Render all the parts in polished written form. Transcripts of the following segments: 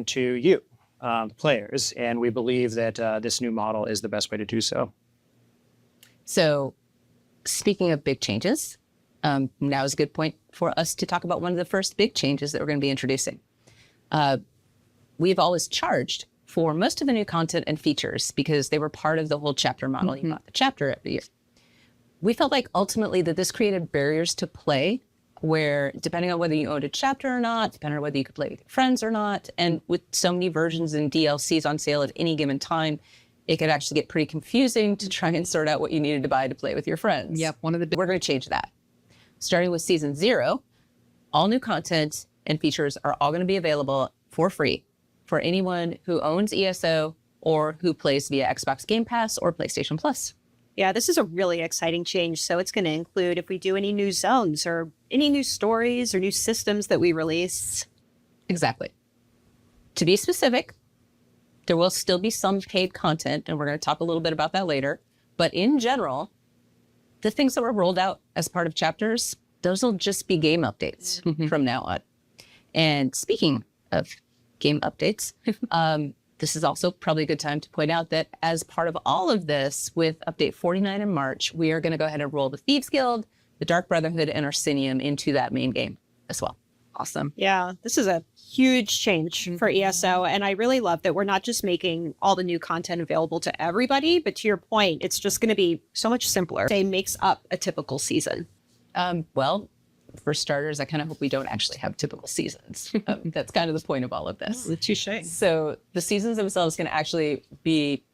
important to you, players, and we believe that this new model is the best way to do so. So speaking of big changes, now is a good point for us to talk about one of the first big changes that we're going to be introducing. We've always charged for most of the new content and features because they were part of the whole chapter model. You bought the chapter every year. We felt like ultimately that this created barriers to play where depending on whether you owned a chapter or not, depending on whether you could play with your friends or not, and with so many versions and DLCs on sale at any given time, it could actually get pretty confusing to try and sort out what you needed to buy to play with your friends. Yep, We're going to change that. Starting with Season 0, all new content and features are all going to be available for free for anyone who owns ESO or who plays via Xbox Game Pass or PlayStation Plus. Yeah, this is a really exciting change. So it's going to include if we do any new zones or any new stories or new systems that we release. Exactly. To be specific, there will still be some paid content, and we're going to talk a little bit about that later. But in general, the things that were rolled out as part of chapters, those will just be game updates from now on. And speaking of game updates, this is also probably a good time to point out that as part of all of this, with Update 49 in March, we are going to go ahead and roll the Thieves Guild, the Dark Brotherhood, and Orsinium into that main game as well. awesome. Yeah, this is a huge change for ESO. And I really love that we're not just making all the new content available to everybody, but to your point, it's just going to be so much simpler. It makes up a typical season. Well, for starters, I kind of hope we don't actually have typical seasons. That's kind of the point of all of this. Touché. So the seasons themselves can actually be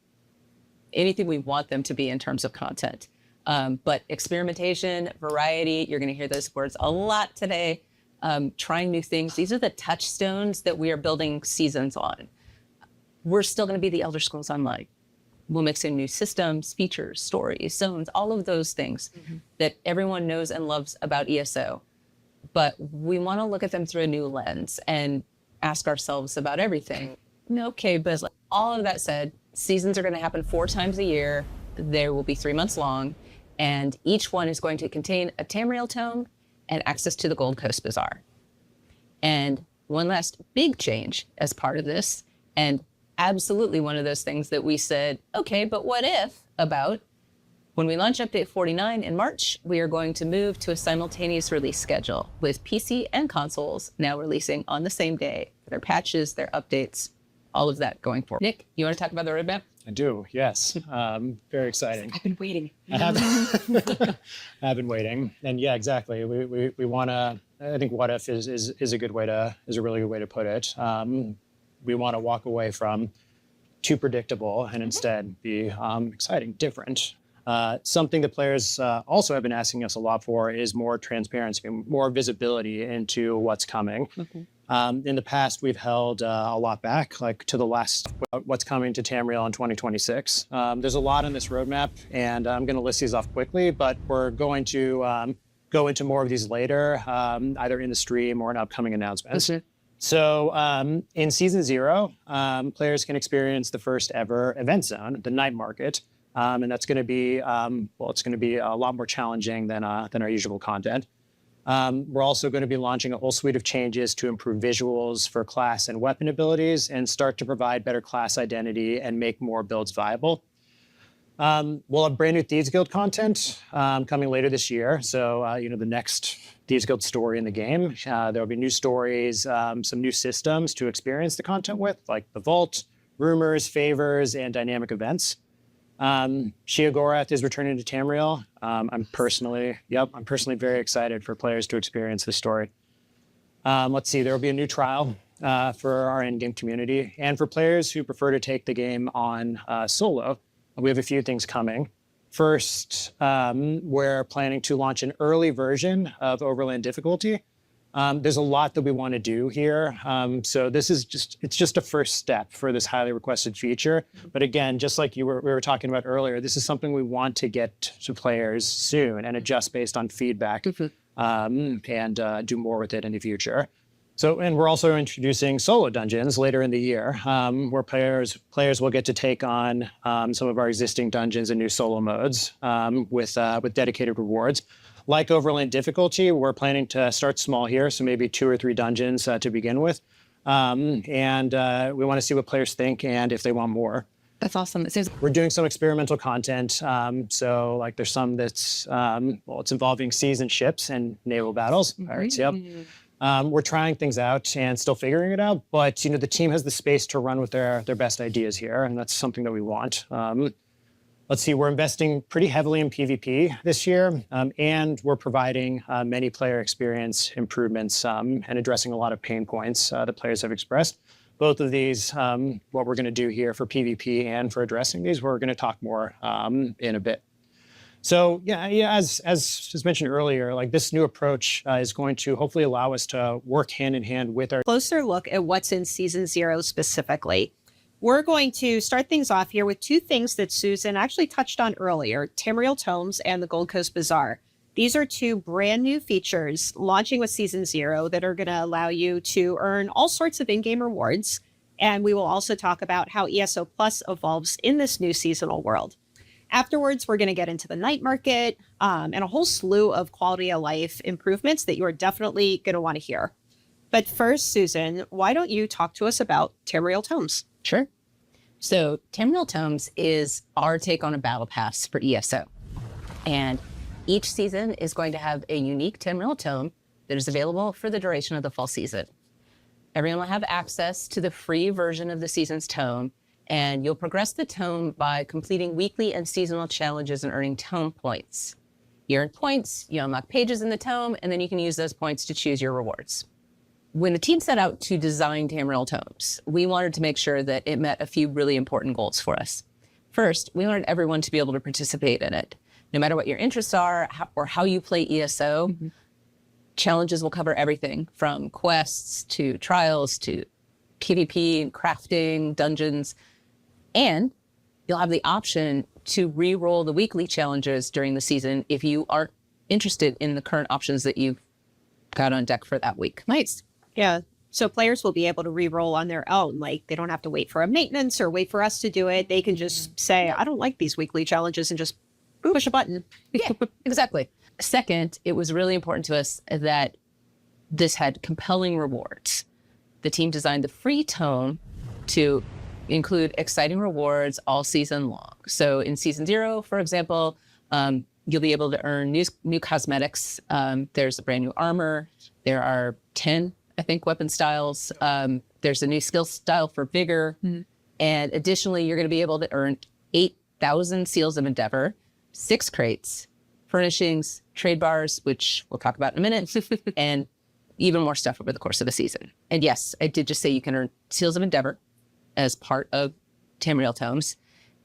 anything we want them to be in terms of content. But experimentation, variety, you're going to hear those words a lot today. Trying new things. These are the touchstones that we are building seasons on. We're still going to be the Elder Scrolls Online. We'll mix in new systems, features, stories, zones, all of those things that everyone knows and loves about ESO. But we want to look at them through a new lens and ask ourselves about everything. Okay, but all of that said, seasons are going to happen 4 times a year. They will be 3 months long, and each one is going to contain a Tamriel tome and access to the Gold Coast Bazaar. And one last big change as part of this, and absolutely one of those things that we said, okay, but what if about when we launch Update 49 in March, we are going to move to a simultaneous release schedule with PC and consoles now releasing on the same day, their patches, their updates, all of that going forward. Nick, you want to talk about the roadmap? I do, yes. Very exciting. I've been waiting. I've been waiting, and yeah, exactly. We want to. I think what if is a good way to is a really good way to put it. We want to walk away from too predictable and instead be exciting, different. Something that players also have been asking us a lot for is more transparency, more visibility into what's coming. In the past, we've held a lot back, like to the last, what's coming to Tamriel in 2026. There's a lot on this roadmap, and I'm going to list these off quickly, but we're going to go into more of these later, either in the stream or in upcoming announcements. So in Season 0, players can experience the first ever event zone, the Night Market. And that's going to be, it's going to be a lot more challenging than our usual content. We're also going to be launching a whole suite of changes to improve visuals for class and weapon abilities and start to provide better class identity and make more builds viable. We'll have brand new Thieves Guild content coming later this year. So, the next Thieves Guild story in the game. There'll be new stories, some new systems to experience the content with, like the Vault, rumors, favors, and dynamic events. Sheogorath is returning to Tamriel. I'm personally very excited for players to experience this story. Let's see, there will be a new trial for our endgame community. And for players who prefer to take the game on solo, we have a few things coming. First, we're planning to launch an early version of Overland difficulty. There's a lot that we want to do here. So this is just a first step for this highly requested feature. But again, just like we were talking about earlier, this is something we want to get to players soon and adjust based on feedback and do more with it in the future. So, and we're also introducing solo dungeons later in the year, where players will get to take on some of our existing dungeons in new solo modes with dedicated rewards. Like Overland difficulty, we're planning to start small here, so maybe 2 or 3 dungeons to begin with. and we want to see what players think and if they want more. That's awesome. It seems We're doing some experimental content. So like there's some that's, it's involving seasoned ships and naval battles. Pirates, yep. We're trying things out and still figuring it out, but the team has the space to run with their best ideas here, and that's something that we want. Let's see, we're investing pretty heavily in PvP this year, and we're providing many player experience improvements and addressing a lot of pain points that players have expressed. Both of these, what we're going to do here for PvP and for addressing these, we're going to talk more in a bit. So yeah, as mentioned earlier, like this new approach is going to hopefully allow us to work hand in hand with our Closer look at what's in Season 0 specifically. We're going to start things off here with two things that Susan actually touched on earlier, Tamriel Tomes and the Gold Coast Bazaar. These are two brand new features launching with Season 0 that are going to allow you to earn all sorts of in-game rewards. And we will also talk about how ESO Plus evolves in this new seasonal world. Afterwards, we're going to get into the night market and a whole slew of quality of life improvements that you are definitely going to want to hear. But first, Susan, why don't you talk to us about Tamriel Tomes? Sure. So Tamriel Tomes is our take on a battle pass for ESO. And each season is going to have a unique Tamriel Tome that is available for the duration of the fall season. Everyone will have access to the free version of the season's tome, and you'll progress the tome by completing weekly and seasonal challenges and earning tome points. You earn points, you unlock pages in the tome, and then you can use those points to choose your rewards. When the team set out to design Tamriel Tomes, we wanted to make sure that it met a few really important goals for us. First, we wanted everyone to be able to participate in it. No matter what your interests are or how you play ESO, challenges will cover everything from quests to trials to PvP, crafting, dungeons, and you'll have the option to re-roll the weekly challenges during the season if you aren't interested in the current options that you've got on deck for that week. nice. Yeah. So players will be able to re-roll on their own. Like they don't have to wait for a maintenance or wait for us to do it. They can just say, I don't like these weekly challenges and just push a button. Yeah, exactly. Second, it was really important to us that this had compelling rewards. The team designed the free tome to include exciting rewards all season long. So in Season 0, for example, you'll be able to earn new cosmetics. There's a brand new armor. There are 10, I think, weapon styles. There's a new skill style for Vigor. And additionally, you're going to be able to earn 8,000 Seals of Endeavor, 6 crates, furnishings, trade bars, which we'll talk about in a minute, and even more stuff over the course of the season. And yes, I did just say you can earn Seals of Endeavor as part of Tamriel Tomes.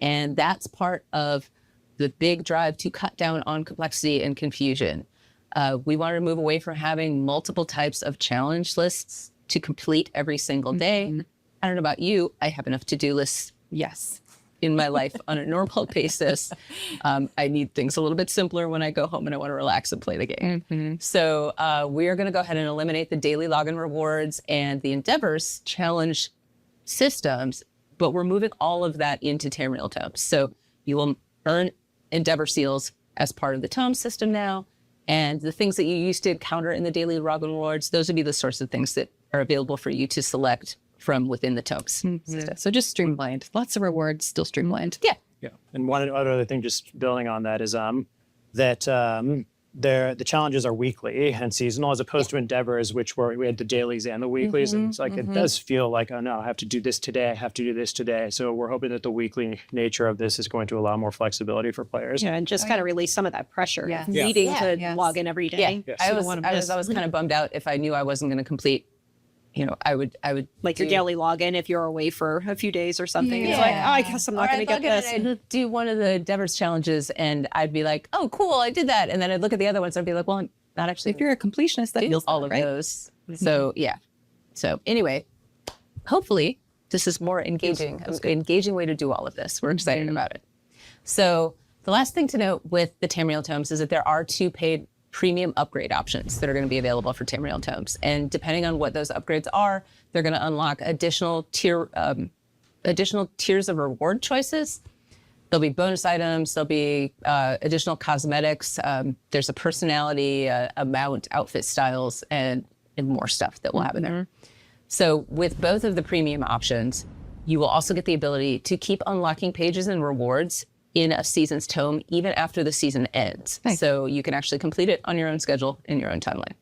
And that's part of the big drive to cut down on complexity and confusion. We wanted to move away from having multiple types of challenge lists to complete every single day. I don't know about you, I have enough to-do lists Yes. in my life on a normal basis. I need things a little bit simpler when I go home and I want to relax and play the game. So we are going to go ahead and eliminate the daily login rewards and the Endeavors challenge systems, but we're moving all of that into Tamriel Tomes. So you will earn Endeavor Seals as part of the Tome system now. And the things that you used to encounter in the daily login rewards, those would be the sorts of things that are available for you to select from within the Tomes. So just streamlined. Lots of rewards, still streamlined. Yeah. Yeah, and one other thing, just building on that, is that the challenges are weekly and seasonal, as opposed to Endeavors, which we had the dailies and the weeklies, and it's like it does feel like, oh no, I have to do this today, I have to do this today. So we're hoping that the weekly nature of this is going to allow more flexibility for players. Yeah, and just kind of release some of that pressure Yeah. of needing Yeah. to Yes. log in every day. Yeah, Yes. I You was don't wanna miss. kind of bummed out if I knew I wasn't going to complete. I would Like your do- daily login if you're away for a few days or something. It's like, oh, I guess I'm not going to get this. I'd do one of the Endeavors challenges, and I'd be like, "Oh, cool, I did that." And then I'd look at the other ones, and I'd be like, "Well, I'm not actually If you're a completionist, that do feels all bad, of right? those." So yeah. So anyway, hopefully this is more engaging, an engaging way to do all of this. We're excited about it. So the last thing to note with the Tamriel Tomes is that there are 2 paid premium upgrade options that are going to be available for Tamriel Tomes. And depending on what those upgrades are, they're going to unlock additional tiers of reward choices. There'll be bonus items, there'll be additional cosmetics, there's a personality, amount, outfit styles, and more stuff that we'll have in there. So with both of the premium options, you will also get the ability to keep unlocking pages and rewards in a season's tome even after the season ends. Nice. So you can actually complete it on your own schedule in your own timeline.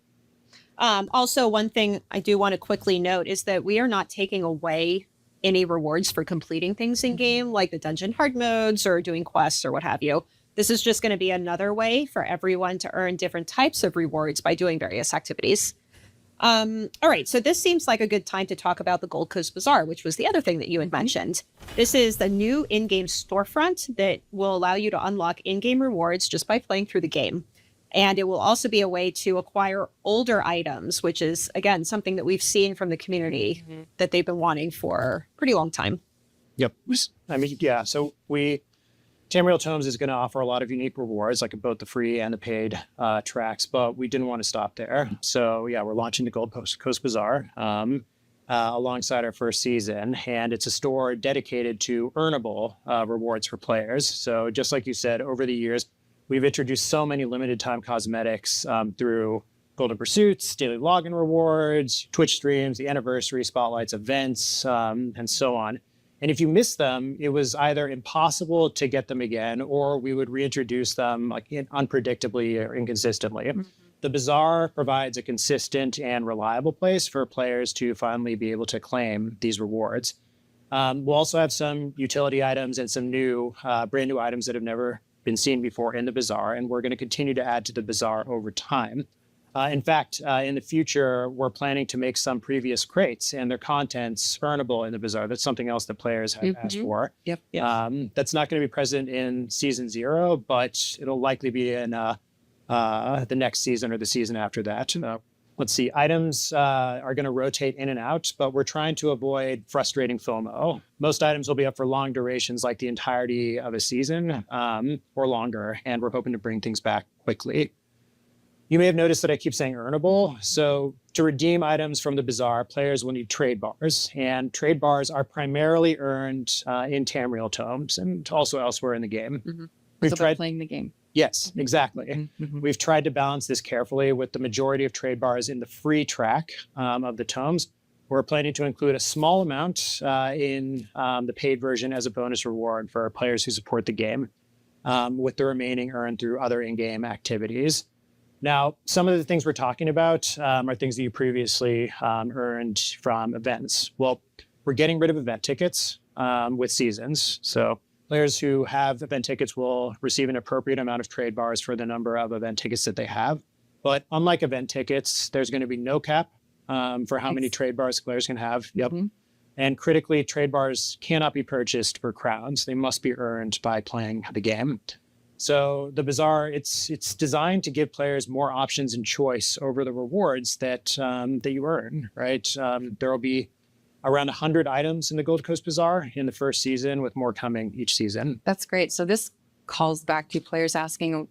Also, one thing I do want to quickly note is that we are not taking away any rewards for completing things in game, like the dungeon hard modes or doing quests or what have you. This is just going to be another way for everyone to earn different types of rewards by doing various activities. All right, so this seems like a good time to talk about the Gold Coast Bazaar, which was the other thing that you had mentioned. This is the new in-game storefront that will allow you to unlock in-game rewards just by playing through the game. And it will also be a way to acquire older items, which is, again, something that we've seen from the community that they've been wanting for a pretty long time. Yep. I mean, yeah. So Tamriel Tomes is going to offer a lot of unique rewards, like both the free and the paid tracks, but we didn't want to stop there. So yeah, we're launching the Gold Coast Bazaar alongside our first season, and it's a store dedicated to earnable rewards for players. So just like you said, over the years, we've introduced so many limited time cosmetics through Golden Pursuits, daily login rewards, Twitch streams, the anniversary spotlights, events, and so on. And if you miss them, it was either impossible to get them again, or we would reintroduce them like unpredictably or inconsistently. The Bazaar provides a consistent and reliable place for players to finally be able to claim these rewards. We'll also have some utility items and some new, brand new items that have never been seen before in the Bazaar, and we're going to continue to add to the Bazaar over time. In fact, in the future, we're planning to make some previous crates and their contents earnable in the Bazaar. That's something else that players have asked for. Yep. That's not going to be present in Season 0, but it'll likely be in the next season or the season after that. Let's see, items are going to rotate in and out, but we're trying to avoid frustrating FOMO. Most items will be up for long durations, like the entirety of a season or longer, and we're hoping to bring things back quickly. You may have noticed that I keep saying earnable. So to redeem items from the Bazaar, players will need trade bars. And trade bars are primarily earned in Tamriel Tomes and also elsewhere in the game. We've tried playing the game. Yes, exactly. We've tried to balance this carefully with the majority of trade bars in the free track of the Tomes. We're planning to include a small amount in the paid version as a bonus reward for players who support the game, with the remaining earned through other in-game activities. Now, some of the things we're talking about are things that you previously earned from events. Well, we're getting rid of event tickets with seasons. So players who have event tickets will receive an appropriate amount of trade bars for the number of event tickets that they have. But unlike event tickets, there's going to be no cap for how many trade bars players can have. Yep. And critically, trade bars cannot be purchased for crowns. They must be earned by playing the game. So the Bazaar, it's designed to give players more options and choice over the rewards that you earn, right? There will be around 100 items in the Gold Coast Bazaar in the first season, with more coming each season. That's great. So this calls back to players asking,